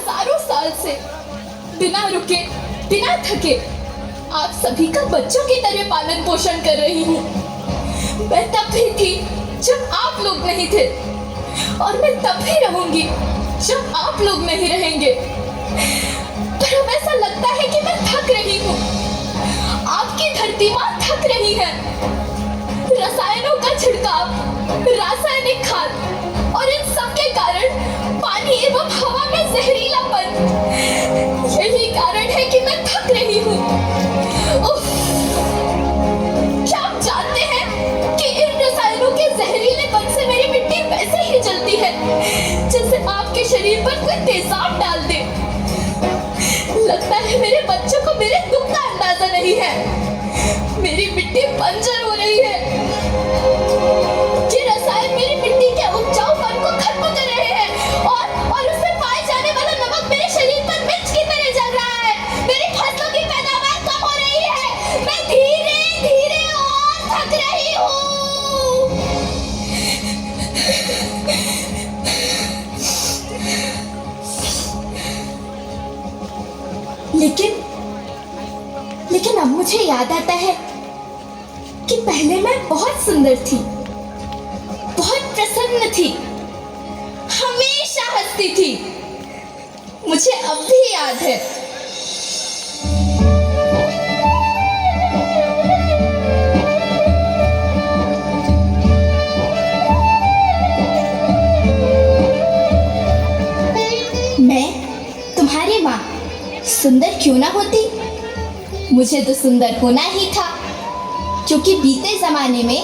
हजारों साल से बिना रुके बिना थके आप सभी का बच्चों की तरह पालन पोषण कर रही हूँ। मैं तब भी थी जब आप लोग नहीं थे और मैं तब भी रहूंगी जब आप लोग नहीं रहेंगे। पर अब ऐसा लगता है कि मैं थक रही हूँ। आपकी धरती माँ थक रही है। रसायनों का छिड़काव, रासायनिक खाद और इन सब के कारण पानी एवं हवा में जहरीलापन, यही कारण है कि मैं थक रही हूँ। क्या आप जानते हैं कि इन रसायनों के जहरीलेपन से मेरी मिट्टी वैसे ही जलती है जैसे आपके शरीर पर कोई तेजाब डाल दे। लगता है मेरे बच्चों को मेरे दुख का अंदाजा नहीं है। मेरी मिट्टी बंजर हो रही है। ये रसायन मेरी मिट्टी के उपजाऊपन को खत्म कर रहे हैं और उसमें पाए जाने वाला नमक मेरे शरीर पर मिर्च की तरह जल रहा है। मेरी फसलों की पैदावार कम हो रही है। मैं धीरे धीरे और थक रही हूँ। लेकिन अब मुझे याद आता है कि पहले मैं बहुत सुंदर थी, बहुत प्रसन्न थी, हमेशा हंसती थी। मुझे अब भी याद है। मैं तुम्हारी माँ सुंदर क्यों ना होती, मुझे तो सुंदर होना ही था, क्योंकि बीते जमाने में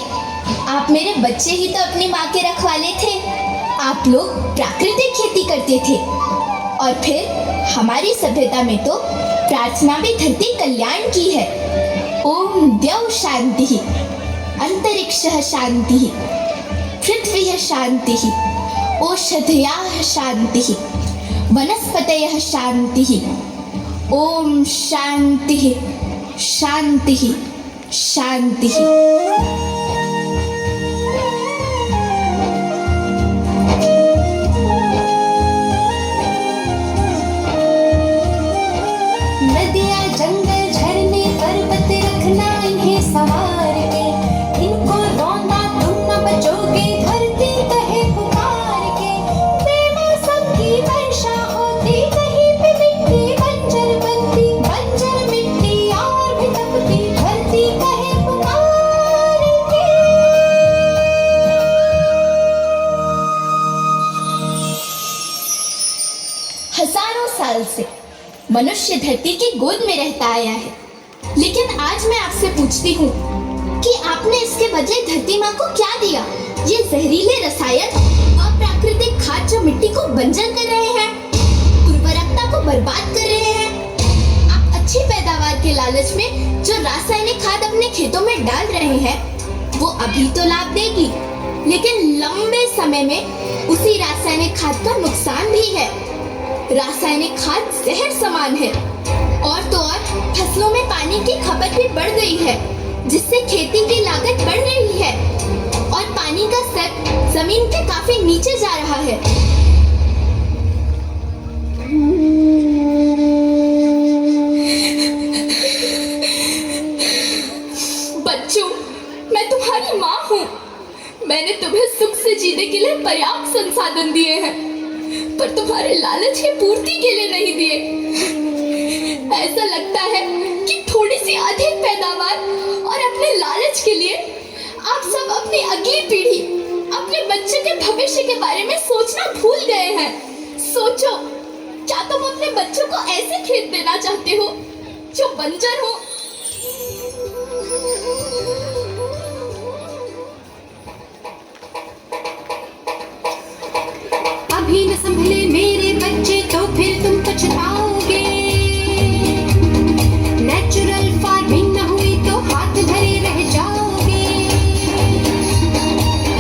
आप मेरे बच्चे ही तो अपनी माँ के रखवाले थे। आप लोग प्राकृतिक खेती करते थे और फिर हमारी सभ्यता में तो प्रार्थना भी धरती कल्याण की है। ओम द्यौ शांति, अंतरिक्षः शांति, पृथ्वी शांति, ओषधयः शांति, वनस्पतयः शांति। ओम शांति शांति शांति। नदियाँ जंगल झरने पर्वत रखना इन्हें संवार के, इनको रौंदा तुम न बचोगे धरती कहे पुकार के। बेमौसम की वर्षा होती कहीं पे मिट्टी बंजर बनती, बंजर मिट्टी और भी तपती धरती कहे पुकार के। हजारों साल से मनुष्य धरती की गोद में रहता आया है, लेकिन आज मैं आपसे पूछती हूँ कि आपने इसके बदले धरती माँ को क्या दिया? ये जहरीले रसायन, अप्राकृतिक खाद जो मिट्टी को बंजर कर रहे हैं, उर्वरकता को बर्बाद कर रहे हैं। आप अच्छी पैदावार के लालच में जो रासायनिक खाद अपने खेतों में डाल रहे हैं, वो अभी तो लाभ देगी, लेकिन लंबे समय में उसी रासायनिक खाद का नुकसान भी है। रासायनिक खाद जहर समान है और तो और फसलों में पानी की खपत भी बढ़ गई है, जिससे खेती की लागत बढ़ रही है और पानी का स्तर जमीन के काफी नीचे जा रहा है। बच्चों, मैं तुम्हारी माँ हूँ। मैंने तुम्हें सुख से जीने के लिए पर्याप्त संसाधन दिए हैं, पर तुम्हारे लालच की पूर्ति के लिए नहीं दिए। ऐसा लगता है कि थोड़ी सी अधिक पैदावार और अपने लालच के लिए आप सब अपनी अगली पीढ़ी, अपने बच्चे के भविष्य के बारे में सोचना भूल गए हैं। सोचो, क्या तुम अपने बच्चों को ऐसे खेत देना चाहते हो जो बंजर हो? अभी न संभले मेरे बच्चे तो फिर तुम पछताओगे। नेचुरल फार्मिंग न हुई तो हाथ धरे रह जाओगे।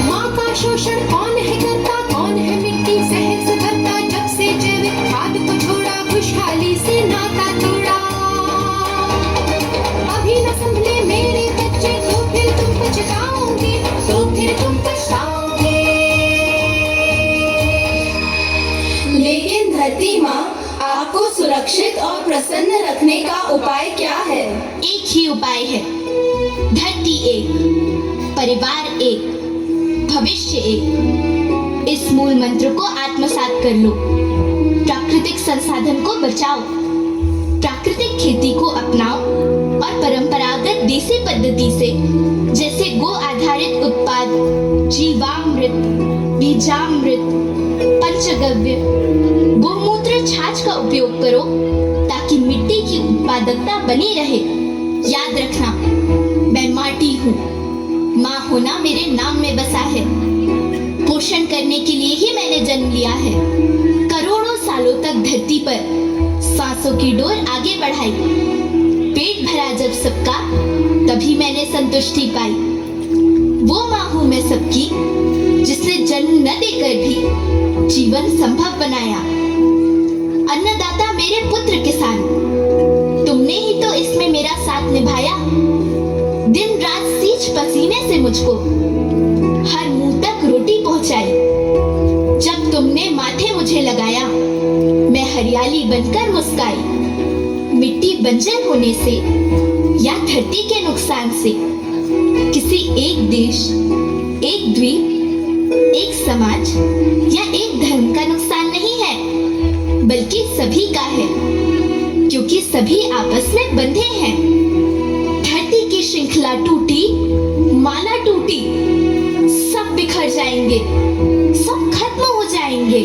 माँ का शोषण कौन है करता, कौन है मिट्टी जहर से भरता, जब से जैविक खाद को छोड़ा खुशहाली से नाता तोड़ा। अभी न संभले मेरे बच्चे तो फिर तुम पछताओगे, तो फिर तुम पछताओगे। लेकिन धरती माँ आपको सुरक्षित और प्रसन्न रखने का उपाय क्या है? एक ही उपाय है। धरती एक, परिवार एक, भविष्य एक। इस मूल मंत्र को आत्मसात कर लो। प्राकृतिक संसाधन को बचाओ, प्राकृतिक खेती को अपनाओ और परंपरागत देसी पद्धति से, जैसे गो आधारित उत्पाद, जीवामृत, बीजामृत, पंचगव्य, गोमूत्र, छाछ का उपयोग करो ताकि मिट्टी की उत्पादकता बनी रहे। याद रखना, मैं माटी हूँ। माँ होना मेरे नाम में बसा है। पोषण करने के लिए ही मैंने जन्म लिया है। करोड़ों सालों तक धरती पर सांसों की डोर आगे बढ़ाई। पेट भरा जब सबका, तभी मैंने संतुष्टि पाई। वो माँ हूँ मैं सबकी, जिसने जन्म न देकर भी जीवन संभव बनाया। अन्नदाता मेरे पुत्र किसान, तुमने ही तो इसमें मेरा साथ निभाया। दिन रात सींच पसीने से मुझको हर मुंह तक रोटी पहुंचाई। जब तुमने माथे मुझे लगाया, मैं हरियाली बनकर मुस्काई। मिट्टी बंजर होने से या धरती के नुकसान से किसी एक देश, एक द्वीप, एक समाज या एक धर्म का नुकसान नहीं है, बल्कि सभी का है, क्योंकि सभी आपस में बंधे हैं। धरती की श्रृंखला टूटी, माला टूटी, सब बिखर जाएंगे, सब खत्म हो जाएंगे।